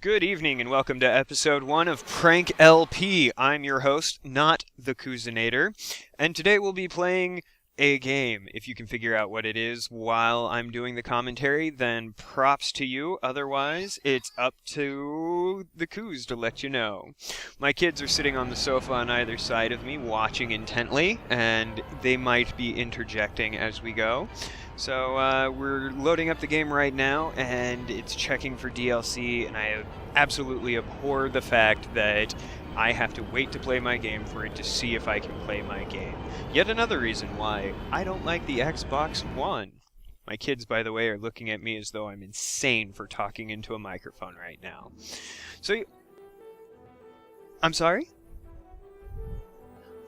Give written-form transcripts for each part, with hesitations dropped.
Good evening and welcome to episode 1 of Prank LP. I'm your host, not the Coozinator, and today we'll be playing a game. If you can figure out what it is while I'm doing the commentary, then props to you. Otherwise, it's up to the Cooz to let you know. My kids are sitting on the sofa on either side of me, watching intently, and they might be interjecting as we go. So we're loading up the game right now, and it's checking for DLC, and I absolutely abhor the fact that I have to wait to play my game for it to see if I can play my game. Yet another reason why I don't like the Xbox One. My kids, by the way, are looking at me as though I'm insane for talking into a microphone right now. So, I'm sorry?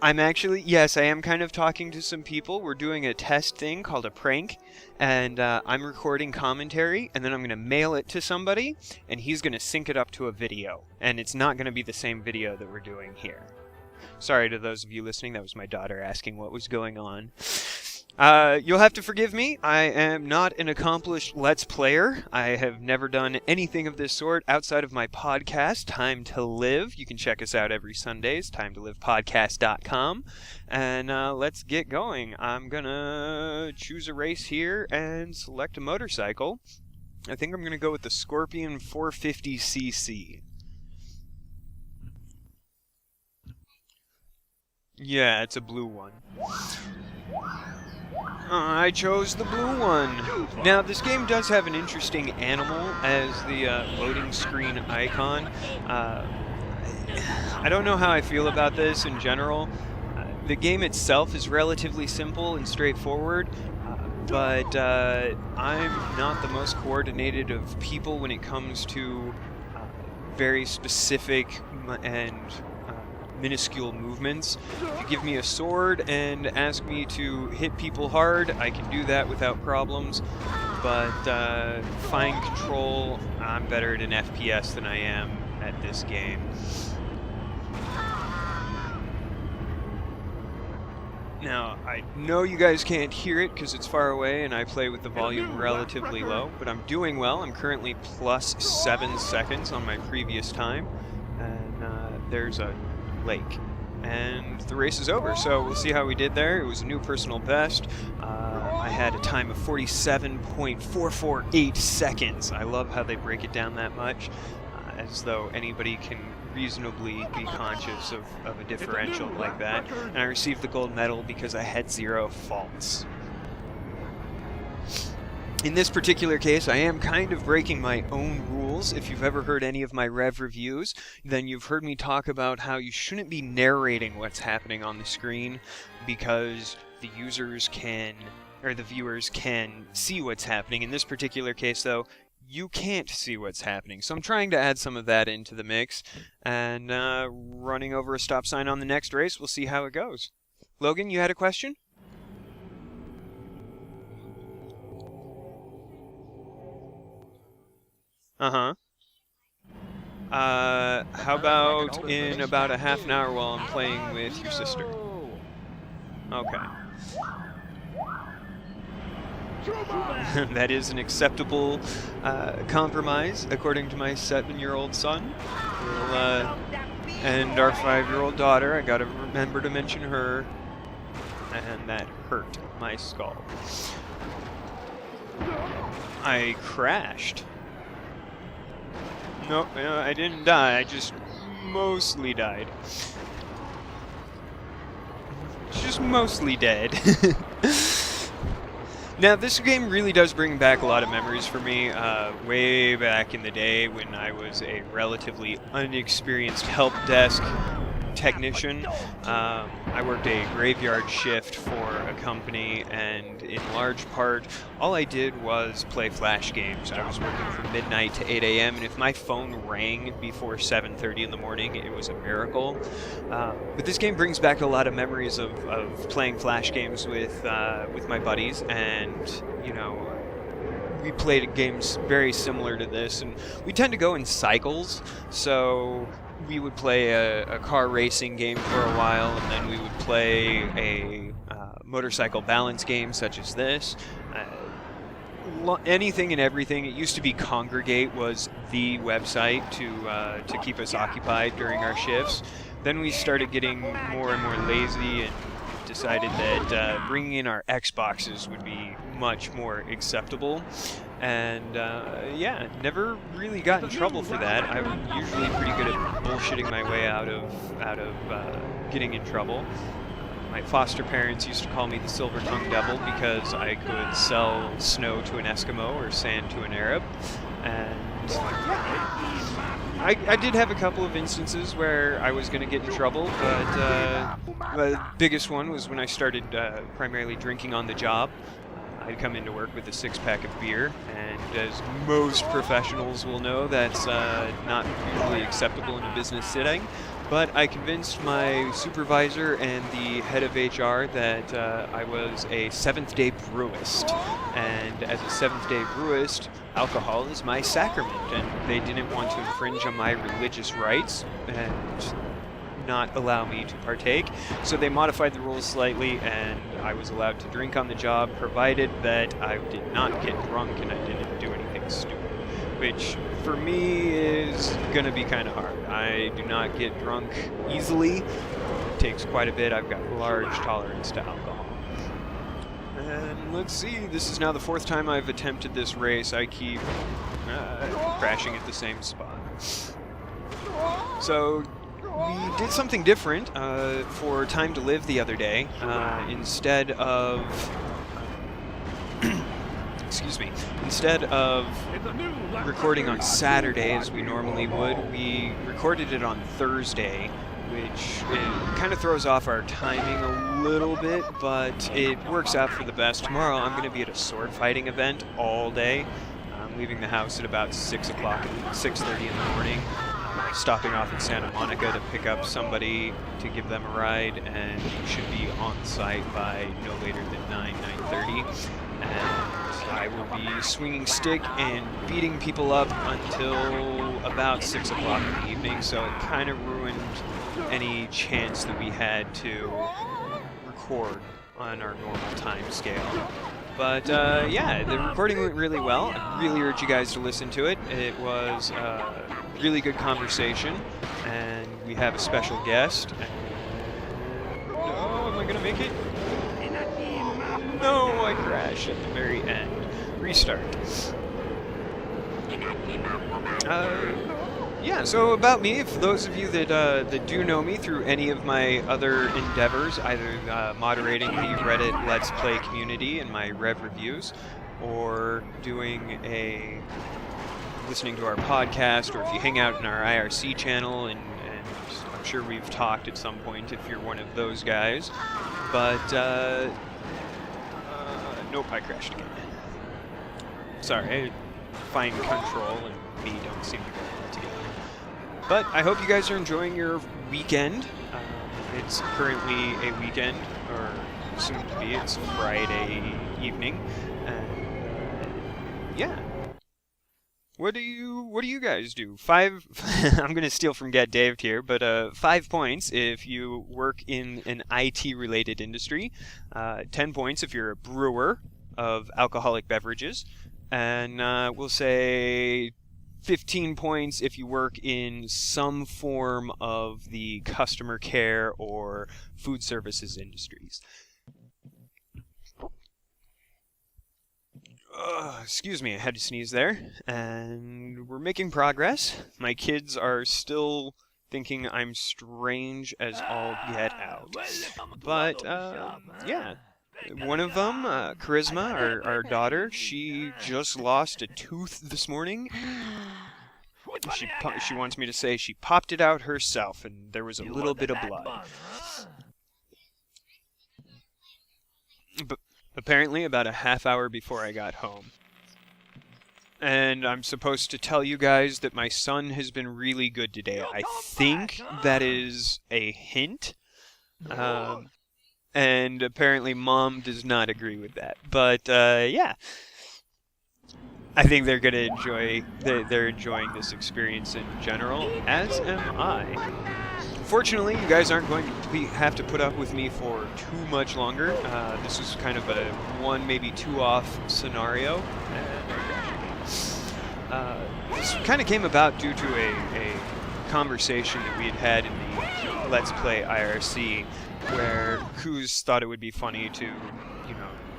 I'm actually, yes, I am kind of talking to some people. We're doing a test thing called a prank, and I'm recording commentary, and then I'm going to mail it to somebody, and he's going to sync it up to a video. And it's not going to be the same video that we're doing here. Sorry to those of you listening, that was my daughter asking what was going on. You'll have to forgive me. I am not an accomplished Let's Player. I have never done anything of this sort outside of my podcast, Time to Live. You can check us out every Sundays, timetolivepodcast.com. And let's get going. I'm gonna choose a race here and select a motorcycle. I think I'm gonna go with the Scorpion 450cc. Yeah, it's a blue one. I chose the blue one. Now, this game does have an interesting animal as the loading screen icon. I don't know how I feel about this in general. The game itself is relatively simple and straightforward, but I'm not the most coordinated of people when it comes to very specific and minuscule movements. If you give me a sword and ask me to hit people hard, I can do that without problems, but fine control, I'm better at an FPS than I am at this game. Now, I know you guys can't hear it because it's far away and I play with the volume relatively low, but I'm doing well. I'm currently plus 7 seconds on my previous time, and there's a lake, and the race is over, so we'll see how we did there. It was a new personal best. I had a time of 47.448 seconds. I love how they break it down that much, as though anybody can reasonably be conscious of a differential like that. And I received the gold medal because I had 0 faults. In this particular case, I am kind of breaking my own rules. If you've ever heard any of my Rev reviews, then you've heard me talk about how you shouldn't be narrating what's happening on the screen because the users can, or the viewers can, see what's happening. In this particular case, though, you can't see what's happening. So I'm trying to add some of that into the mix, and running over a stop sign on the next race, we'll see how it goes. Logan, you had a question? Uh-huh. How about in about a half an hour while I'm playing with your sister? Okay. That is an acceptable compromise, according to my 7-year-old son. And our 5-year-old daughter, I gotta remember to mention her, and that hurt my skull. I crashed. Nope, I didn't die, I just mostly died. Just mostly dead. Now, this game really does bring back a lot of memories for me. Way back in the day when I was a relatively unexperienced help desk technician. I worked a graveyard shift for a company, and in large part, all I did was play Flash games. I was working from midnight to 8 a.m., and if my phone rang before 7:30 in the morning, it was a miracle. But this game brings back a lot of memories of playing Flash games with my buddies, and, you know, we played games very similar to this, and we tend to go in cycles. So we would play a car racing game for a while, and then we would play a motorcycle balance game such as this. Anything and everything. It used to be Congregate was the website to keep us occupied during our shifts. Then we started getting more and more lazy and decided that bringing in our Xboxes would be much more acceptable. And yeah, never really got in trouble for that. I'm usually pretty good at bullshitting my way out of getting in trouble. My foster parents used to call me the Silver-Tongued Devil because I could sell snow to an Eskimo or sand to an Arab. And I did have a couple of instances where I was going to get in trouble, but the biggest one was when I started primarily drinking on the job. I'd come into work with a six-pack of beer, and as most professionals will know, that's not usually acceptable in a business setting. But I convinced my supervisor and the head of HR that I was a seventh-day brewist. And as a seventh-day brewist, alcohol is my sacrament, and they didn't want to infringe on my religious rights and not allow me to partake. So they modified the rules slightly, and I was allowed to drink on the job, provided that I did not get drunk and I didn't do anything stupid. Which, for me, is going to be kind of hard. I do not get drunk easily. It takes quite a bit. I've got large tolerance to alcohol. And let's see, this is now the fourth time I've attempted this race. I keep crashing at the same spot. So, we did something different for Time to Live the other day. Instead of... excuse me. Instead of recording on Saturday as we normally would, we recorded it on Thursday, which kind of throws off our timing a little bit, but it works out for the best. Tomorrow I'm going to be at a sword fighting event all day. I'm leaving the house at about 6 o'clock, 6:30 in the morning, stopping off in Santa Monica to pick up somebody to give them a ride, and should be on site by no later than 9:30. And I will be swinging stick and beating people up until about 6 o'clock in the evening, so it kind of ruined any chance that we had to record on our normal time scale. But yeah, the recording went really well. I really urge you guys to listen to it. It was a really good conversation, and we have a special guest. Oh, am I going to make it? No, I crashed at the very end. Restart. Yeah, so about me, for those of you that do know me through any of my other endeavors, either moderating the Reddit Let's Play community and my Rev reviews, or listening to our podcast, or if you hang out in our IRC channel, and I'm sure we've talked at some point if you're one of those guys, but nope, I crashed again. Sorry, fine control and me don't seem to go well together. But I hope you guys are enjoying your weekend. It's currently a weekend, or soon to be. It's Friday evening, and yeah. What do you guys do? I'm gonna steal from Get Dave here, but 5 points if you work in an IT-related industry, 10 points if you're a brewer of alcoholic beverages, and we'll say 15 points if you work in some form of the customer care or food services industries. Excuse me, I had to sneeze there. And we're making progress. My kids are still thinking I'm strange as all get out. But, yeah. One of them, Charisma, our daughter, she just lost a tooth this morning. She wants me to say she popped it out herself, and there was a little bit of blood. But apparently about a half hour before I got home. And I'm supposed to tell you guys that my son has been really good today. I think that is a hint. And apparently Mom does not agree with that. But, yeah. I think they're gonna enjoy. They're enjoying this experience in general, as am I. Fortunately, you guys aren't going to have to put up with me for too much longer. This was kind of a one, maybe two off scenario. This kind of came about due to a conversation that we had had in the Let's Play IRC, where Kooz thought it would be funny to,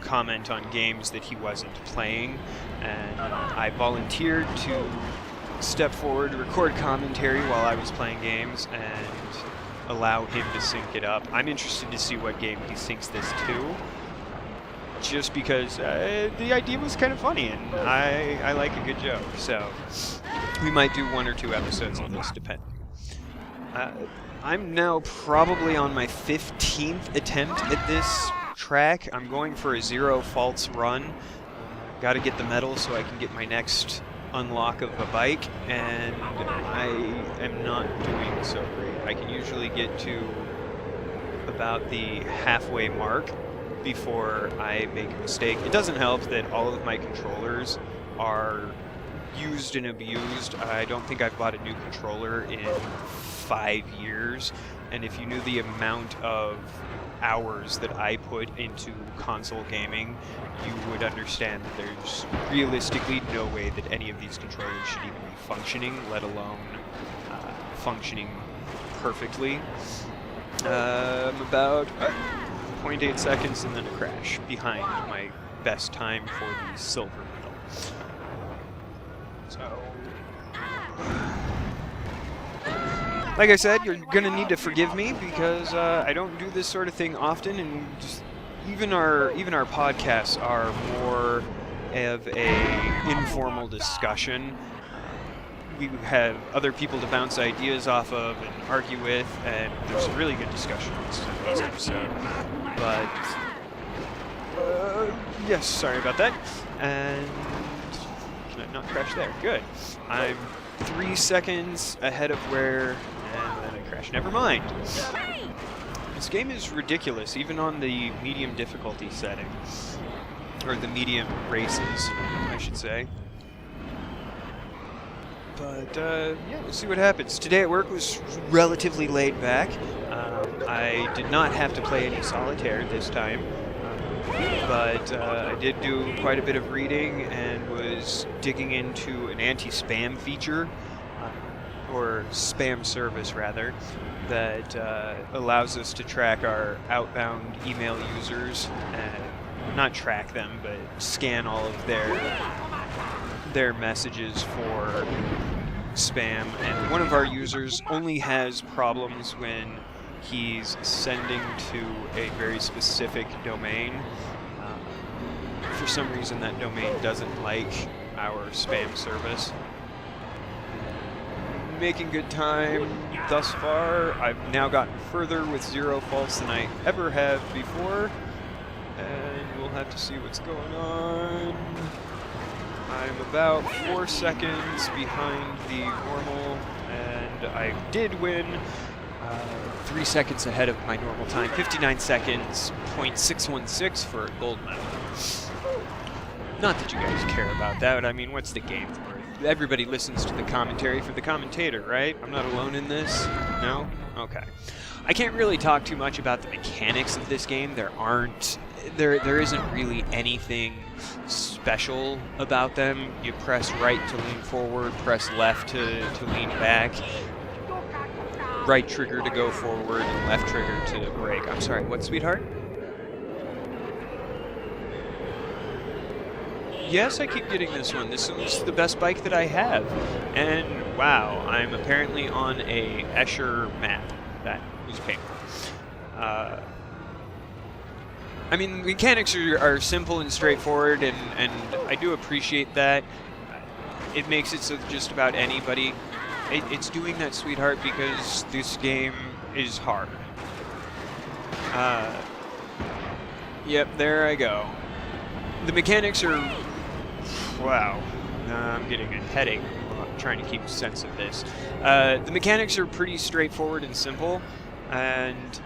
comment on games that he wasn't playing, and I volunteered to step forward, record commentary while I was playing games, and allow him to sync it up. I'm interested to see what game he syncs this to, just because the idea was kind of funny, and I like a good joke, so we might do 1 or 2 episodes of this, depending. I'm now probably on my 15th attempt at this track. I'm going for a 0 faults run. Gotta get the medal so I can get my next unlock of a bike, and I am not doing so great. I can usually get to about the halfway mark before I make a mistake. It doesn't help that all of my controllers are used and abused. I don't think I've bought a new controller in 5 years, and if you knew the amount of hours that I put into console gaming, you would understand that there's realistically no way that any of these controllers should even be functioning, let alone functioning perfectly. I'm about 0.8 seconds and then a crash behind my best time for the silver medal. So, like I said, you're gonna need to forgive me because I don't do this sort of thing often, and just even our podcasts are more of a informal discussion. We have other people to bounce ideas off of and argue with, and there's a really good discussion on this episode. But yes, sorry about that. And can I not crash there? Good. I'm 3 seconds ahead of where, and then I crash. Never mind. This game is ridiculous, even on the medium difficulty setting. Or the medium races, I should say. But, yeah, we'll see what happens. Today at work was relatively laid back. I did not have to play any solitaire this time. But I did do quite a bit of reading and was digging into an anti-spam feature, or spam service rather, that allows us to track our outbound email users, and not track them, but scan all of their messages for spam. And one of our users only has problems when he's sending to a very specific domain. For some reason, that domain doesn't like our spam service. Making good time thus far. I've now gotten further with 0 faults than I ever have before, and we'll have to see what's going on. I'm about 4 seconds behind the normal, and I did win. 3 seconds ahead of my normal time. 59 seconds, .616 for a gold medal. Not that you guys care about that. I mean, what's the game worth? Everybody listens to the commentary for the commentator, right? I'm not alone in this? No? Okay. I can't really talk too much about the mechanics of this game. There isn't really anything special about them. You press right to lean forward, press left to lean back, right trigger to go forward, and left trigger to brake. I'm sorry, what, sweetheart? Yes, I keep getting this one. This is the best bike that I have. And wow, I'm apparently on a Escher map. That was painful. I mean, the mechanics are simple and straightforward, and I do appreciate that. It makes it so that just about anybody... It's doing that, sweetheart, because this game is hard. Yep, there I go. The mechanics are... Wow. I'm getting a headache trying to keep sense of this. The mechanics are pretty straightforward and simple, and...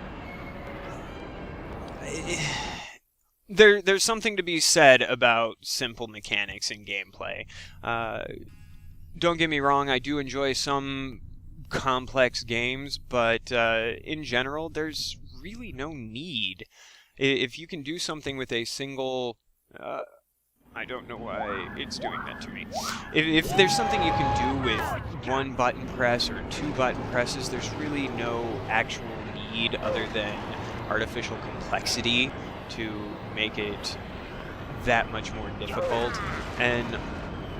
there's something to be said about simple mechanics in gameplay. Don't get me wrong, I do enjoy some complex games, but in general, there's really no need. If you can do something with a single... I don't know why it's doing that to me. If there's something you can do with one button press or two button presses, there's really no actual need other than artificial complexity to make it that much more difficult. And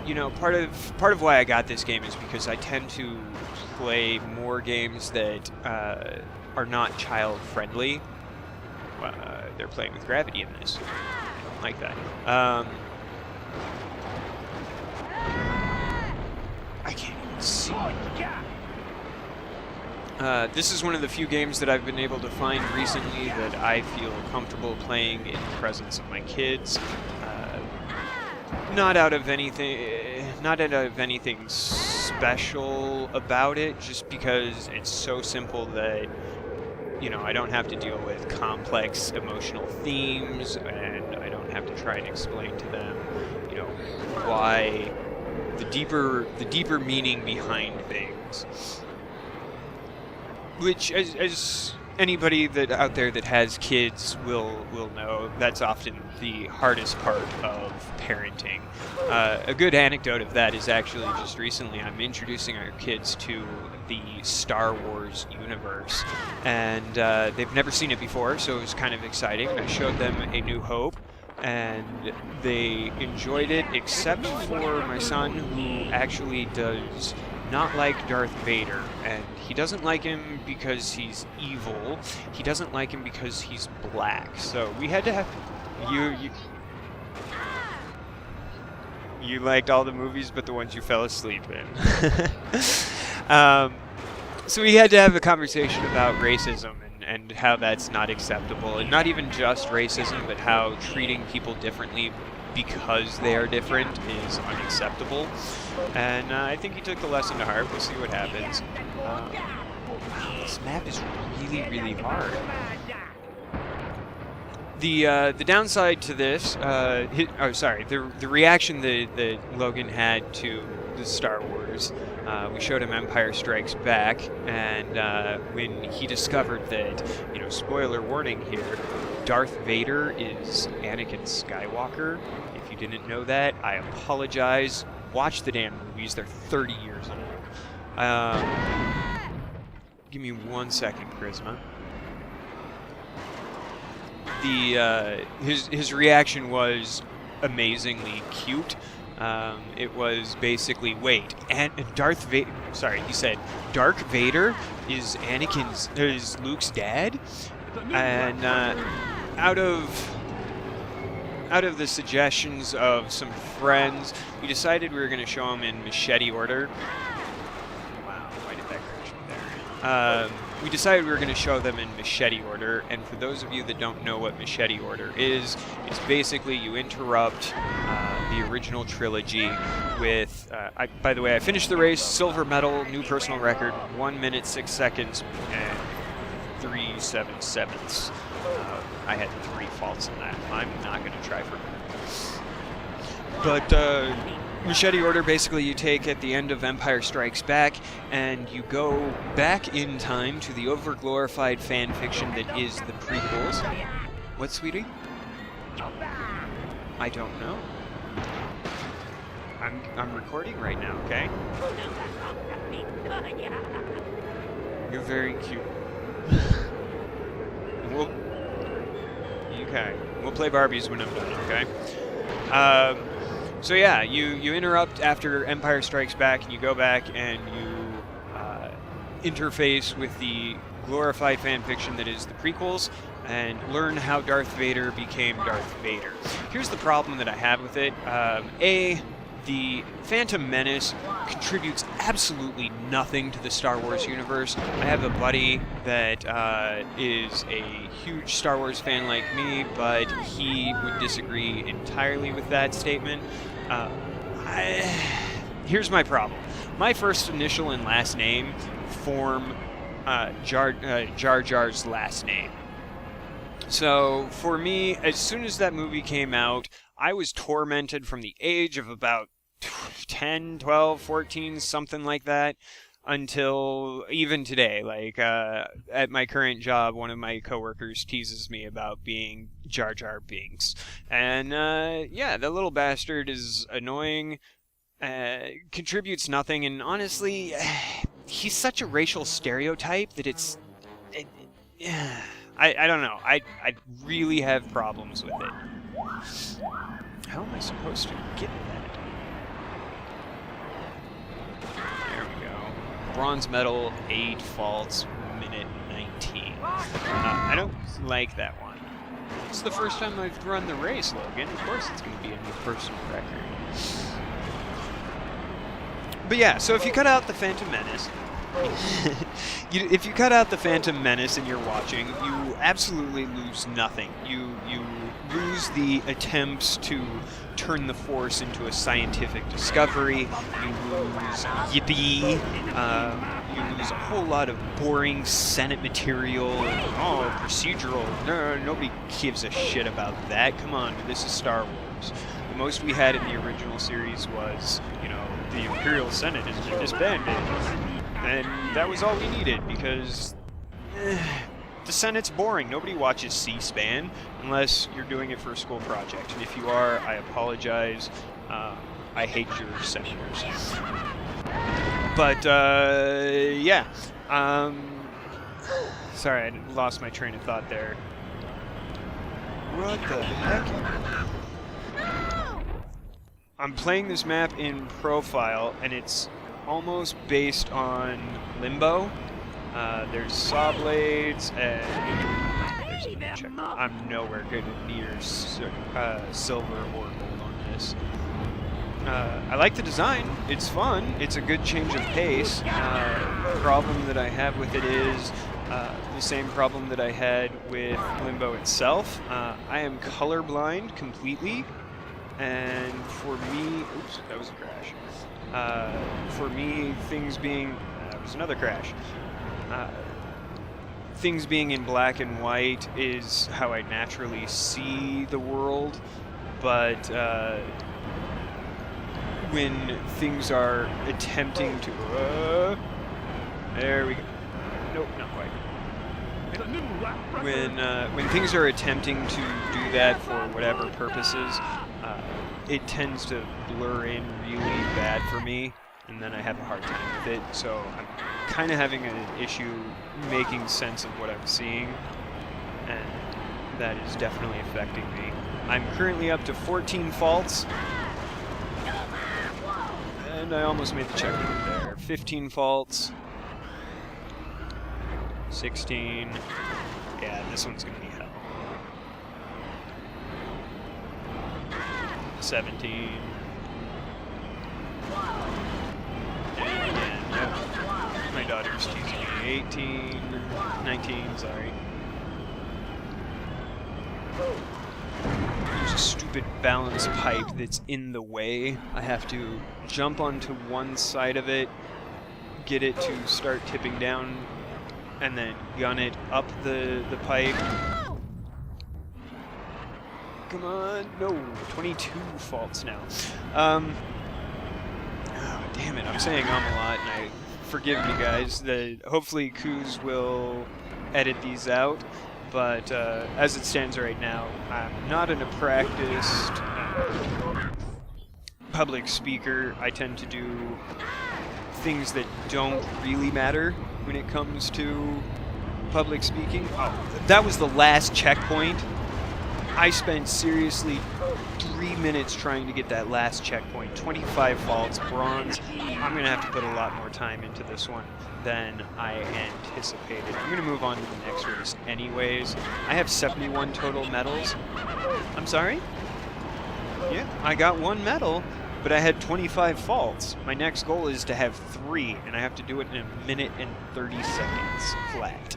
you know, part of why I got this game is because I tend to play more games that are not child friendly. They're playing with gravity in this. I don't like that. I can't even see. This is one of the few games that I've been able to find recently that I feel comfortable playing in the presence of my kids. Not out of anything special about it, just because it's so simple that, you know, I don't have to deal with complex emotional themes, and I don't have to try and explain to them, you know, why the deeper meaning behind things. Which, as anybody that out there that has kids will know, that's often the hardest part of parenting. A good anecdote of that is actually just recently I'm introducing our kids to the Star Wars universe, and they've never seen it before, so it was kind of exciting. I showed them A New Hope, and they enjoyed it, except for my son, who actually does not like Darth Vader, and he doesn't like him because he's evil. He doesn't like him because he's black. So we had to have you liked all the movies, but the ones you fell asleep in. So we had to have a conversation about racism and how that's not acceptable, and not even just racism, but how treating people differently because they are different is unacceptable. And I think he took the lesson to heart. We'll see what happens. This map is really hard. The downside to this, the reaction that Logan had to the Star Wars, we showed him Empire Strikes Back, and when he discovered that, you know, spoiler warning here, Darth Vader is Anakin Skywalker. If you didn't know that, I apologize. Watch the damn movies, they're 30 years old. Give me 1 second, Charisma. His reaction was amazingly cute. It was basically, wait, and Darth Vader, sorry, he said, Dark Vader is Luke's dad? And out of the suggestions of some friends, we decided we were going to show him in machete order. Wow, why did that crash me there? We decided we were going to show them in machete order, and for those of you that don't know what machete order is, it's basically you interrupt the original trilogy with, by the way, I finished the race, silver medal, new personal record, 1 minute, 6 seconds, and 3/7/7. I had 3 faults in that. I'm not going to try for it. But machete order, basically you take at the end of Empire Strikes Back, and you go back in time to the overglorified fan fiction that is the prequels. What, sweetie? I don't know. I'm recording right now, okay? You're very cute. We'll play Barbies when I'm done, okay? So yeah, you interrupt after Empire Strikes Back, and you go back and you interface with the glorified fanfiction that is the prequels, and learn how Darth Vader became Darth Vader. Here's the problem that I have with it. The Phantom Menace contributes absolutely nothing to the Star Wars universe. I have a buddy that is a huge Star Wars fan like me, but he would disagree entirely with that statement. Here's my problem. My first initial and last name form Jar Jar's last name. So for me, as soon as that movie came out, I was tormented from the age of about 10, 12, 14, something like that, until even today. Like, at my current job, one of my coworkers teases me about being Jar Jar Binks. And, yeah, the little bastard is annoying, contributes nothing, and honestly, he's such a racial stereotype that I don't know. I really have problems with it. How am I supposed to get that? There we go. Bronze medal, 8 faults, minute 19. I don't like that one. It's the first time I've run the race, Logan. Of course it's going to be a new personal record. But yeah, so if you cut out the Phantom Menace... if you cut out the Phantom Menace and you're watching, you absolutely lose nothing. You lose the attempts to turn the Force into a scientific discovery. You lose yippee. You lose a whole lot of boring Senate material. Oh, procedural. No, nobody gives a shit about that. Come on, this is Star Wars. The most we had in the original series was, you know, the Imperial Senate has been disbanded. And that was all we needed, because the Senate's boring. Nobody watches C-SPAN unless you're doing it for a school project. And if you are, I apologize. I hate your senators. But, yeah. Sorry, I lost my train of thought there. What the heck? I'm playing this map in profile, and it's almost based on Limbo. There's saw blades, and there's a check. I'm nowhere good near silver or gold on this. I like the design. It's fun. It's a good change of pace. The problem that I have with it is the same problem that I had with Limbo itself. I am colorblind completely, and for me... Oops, that was a crash. For me, things being... that was another crash. Things being in black and white is how I naturally see the world, but when things are attempting to... there we go. Nope, not quite. When things are attempting to do that for whatever purposes, it tends to blur in really bad for me, and then I have a hard time with it. So I'm kind of having an issue making sense of what I'm seeing, and that is definitely affecting me. I'm currently up to 14 faults, and I almost made the checkpoint there. 15 faults, 16. Yeah, this one's gonna be hell. 17. And yeah, my daughter's teasing me. 18, 19, sorry. There's a stupid balance pipe that's in the way. I have to jump onto one side of it, get it to start tipping down, and then gun it up the pipe. Come on, no, 22 faults now. Oh, damn it, I'm saying a lot, and forgive me guys. Hopefully Cooz will edit these out, but as it stands right now, I'm not in a practiced public speaker. I tend to do things that don't really matter when it comes to public speaking. Oh, that was the last checkpoint. I spent seriously 3 minutes trying to get that last checkpoint. 25 faults, bronze. I'm going to have to put a lot more time into this one than I anticipated. I'm going to move on to the next race anyways. I have 71 total medals. I'm sorry? Yeah, I got 1 medal, but I had 25 faults. My next goal is to have 3, and I have to do it in 1 minute and 30 seconds flat.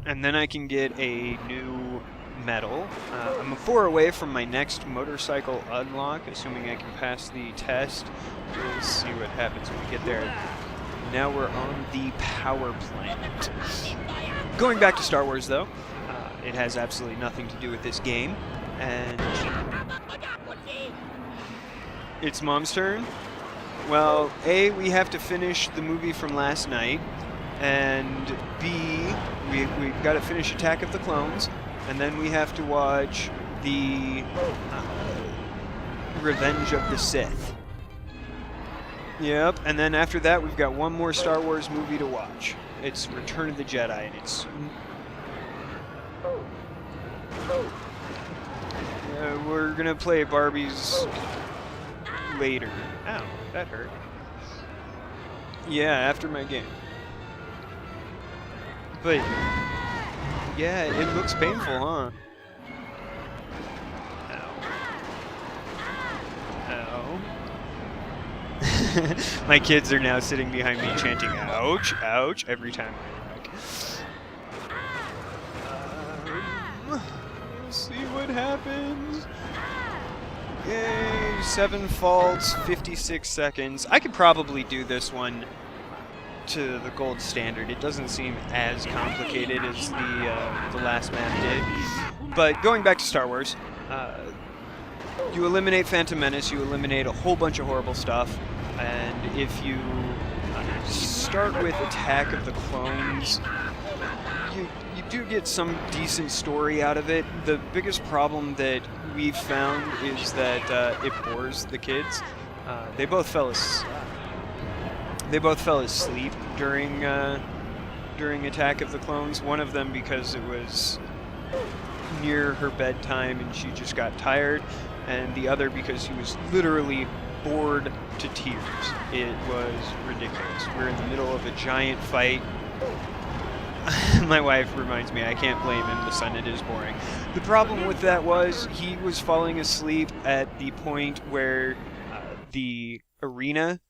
And then I can get a new medal. I'm 4 away from my next motorcycle unlock, assuming I can pass the test. We'll see what happens when we get there. Now we're on the power plant. Going back to Star Wars, though, it has absolutely nothing to do with this game. And it's Mom's turn. Well, A, we have to finish the movie from last night, and B, we've got to finish Attack of the Clones, and then we have to watch the Revenge of the Sith. Yep, and then after that we've got one more Star Wars movie to watch. It's Return of the Jedi, and it's... we're gonna play Barbies later. Ow, that hurt. Yeah, after my game. But, yeah, it looks painful, huh? Ow. Ow. My kids are now sitting behind me chanting, ouch, ouch, every time I wreck. Let's see what happens. Yay, 7 faults, 56 seconds. I could probably do this one to the gold standard. It doesn't seem as complicated as the last map did. But going back to Star Wars, you eliminate Phantom Menace, you eliminate a whole bunch of horrible stuff, and if you start with Attack of the Clones, you do get some decent story out of it. The biggest problem that we've found is that it bores the kids. They both fell asleep during Attack of the Clones. One of them because it was near her bedtime and she just got tired, and the other because she was literally bored to tears. It was ridiculous. We're in the middle of a giant fight. My wife reminds me, I can't blame him, the son, it is boring. The problem with that was he was falling asleep at the point where the arena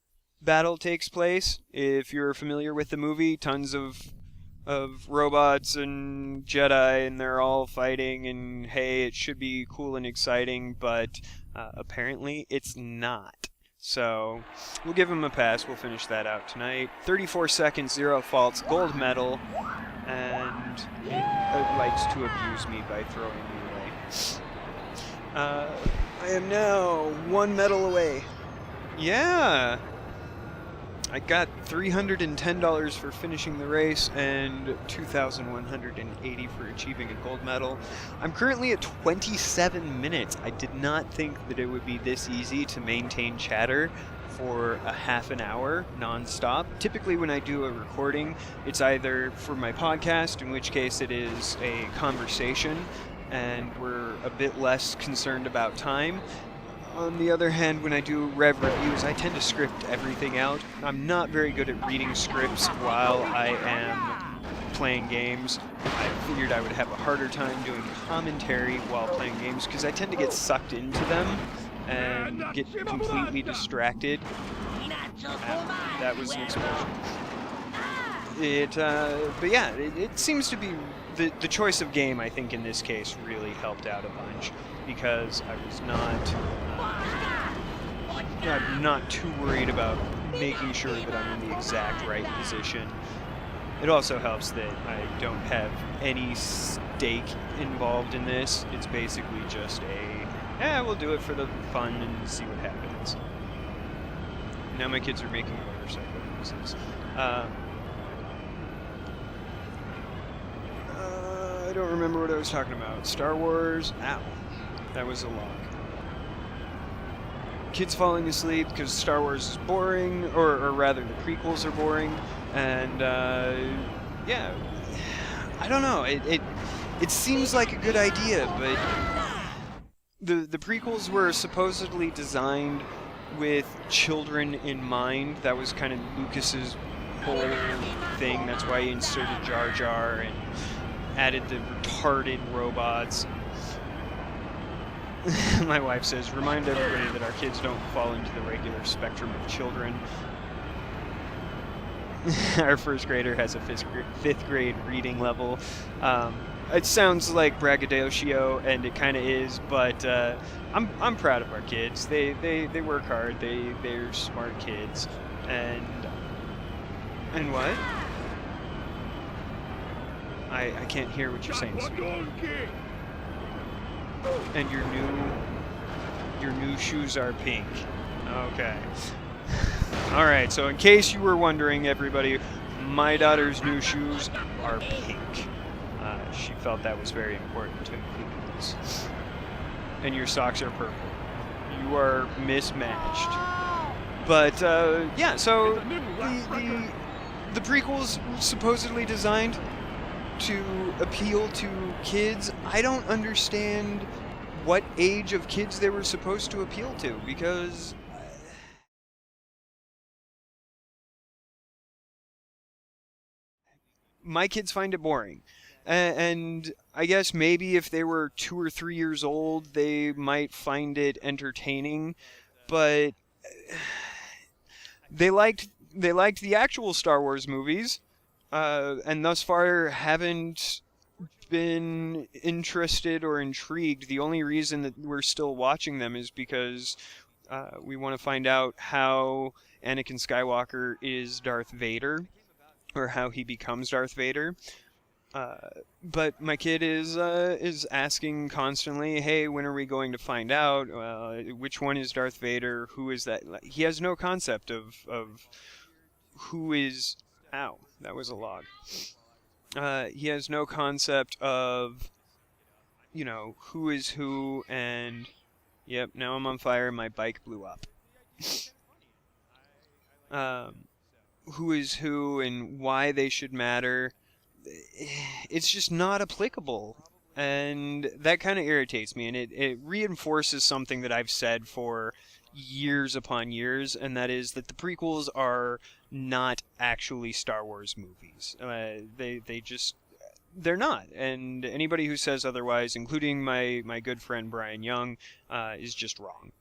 battle takes place. If you're familiar with the movie, tons of robots and Jedi, and they're all fighting, and hey, it should be cool and exciting, but apparently it's not. So we'll give him a pass. We'll finish that out tonight. 34 seconds, 0 faults, gold medal, and it likes to abuse me by throwing me away. I am now 1 medal away. Yeah! I got $310 for finishing the race and $2,180 for achieving a gold medal. I'm currently at 27 minutes. I did not think that it would be this easy to maintain chatter for a half an hour non-stop. Typically when I do a recording, it's either for my podcast, in which case it is a conversation, and we're a bit less concerned about time. On the other hand, when I do rev reviews, I tend to script everything out. I'm not very good at reading scripts while I am playing games. I figured I would have a harder time doing commentary while playing games because I tend to get sucked into them and get completely distracted. That was an explosion. But yeah, it seems to be the choice of game, I think, in this case really helped out a bunch, because I was not too worried about making sure that I'm in the exact right position. It also helps that I don't have any stake involved in this. It's basically just we'll do it for the fun and see what happens. Now my kids are making motorcycle noises. I don't remember what I was talking about. Star Wars. Ow. That was a lock. Kids falling asleep because Star Wars is boring, or rather the prequels are boring, and yeah, I don't know. It seems like a good idea, but the prequels were supposedly designed with children in mind. That was kind of Lucas's whole thing. That's why he inserted Jar Jar and added the retarded robots. My wife says, remind everybody that our kids don't fall into the regular spectrum of children. Our first grader has a fifth grade reading level. It sounds like braggadocio, and it kind of is, but I'm proud of our kids. They work hard. They're smart kids, and what? I can't hear what you're saying. And your new shoes are pink. Okay. All right. So in case you were wondering, everybody, my daughter's new shoes are pink. She felt that was very important to include this. And your socks are purple. You are mismatched. But yeah. So the prequel's supposedly designed to appeal to kids. I don't understand what age of kids they were supposed to appeal to, because my kids find it boring. And I guess maybe if they were 2 or 3 years old, they might find it entertaining, but they liked the actual Star Wars movies, and thus far haven't been interested or intrigued. The only reason that we're still watching them is because we want to find out how Anakin Skywalker is Darth Vader, or how he becomes Darth Vader. But my kid is asking constantly, "Hey, when are we going to find out? Which one is Darth Vader? Who is that?" He has no concept of who is. Ow, that was a log. He has no concept of, who is who, and yep, now I'm on fire. My bike blew up. Who is who and why they should matter. It's just not applicable, and that kind of irritates me, and it reinforces something that I've said for years upon years, and that is that the prequels are not actually Star Wars movies. They're not, and anybody who says otherwise, including my good friend Brian Young, is just wrong.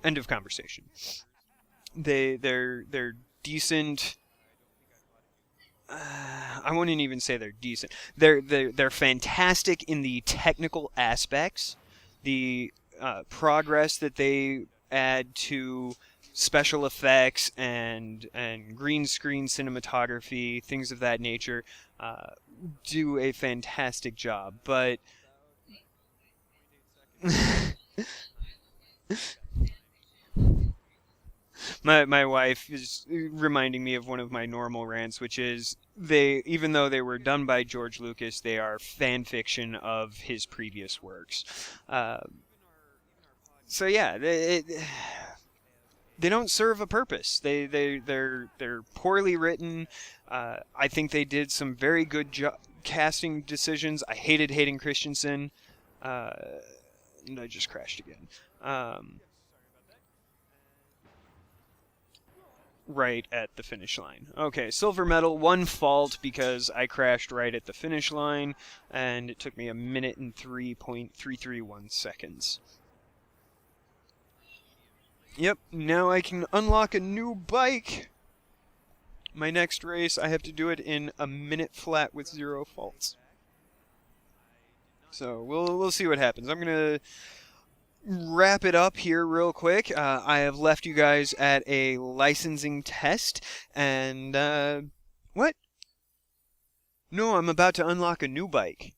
End of conversation. They're decent. I wouldn't even say they're decent. They're fantastic in the technical aspects, the progress that they add to special effects and green screen cinematography, things of that nature, do a fantastic job. But My wife is reminding me of one of my normal rants, which is even though they were done by George Lucas, they are fan fiction of his previous works. So yeah, they don't serve a purpose. They're poorly written. I think they did some very good casting decisions. I hated Hayden Christensen, and I just crashed again. Right at the finish line. Okay, silver medal, one fault because I crashed right at the finish line, and it took me 1 minute and 3.331 seconds. Yep, now I can unlock a new bike! My next race, I have to do it in 1 minute flat with 0 faults. So, we'll see what happens. I'm gonna wrap it up here real quick. I have left you guys at a licensing test, and what? No, I'm about to unlock a new bike.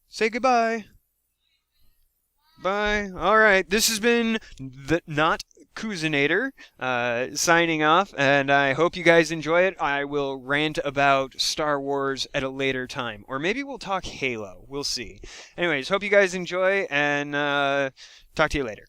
Say goodbye. Bye. Alright, this has been the not Coozinator, signing off, and I hope you guys enjoy it. I will rant about Star Wars at a later time, or maybe we'll talk Halo. We'll see. Anyways, hope you guys enjoy, and talk to you later.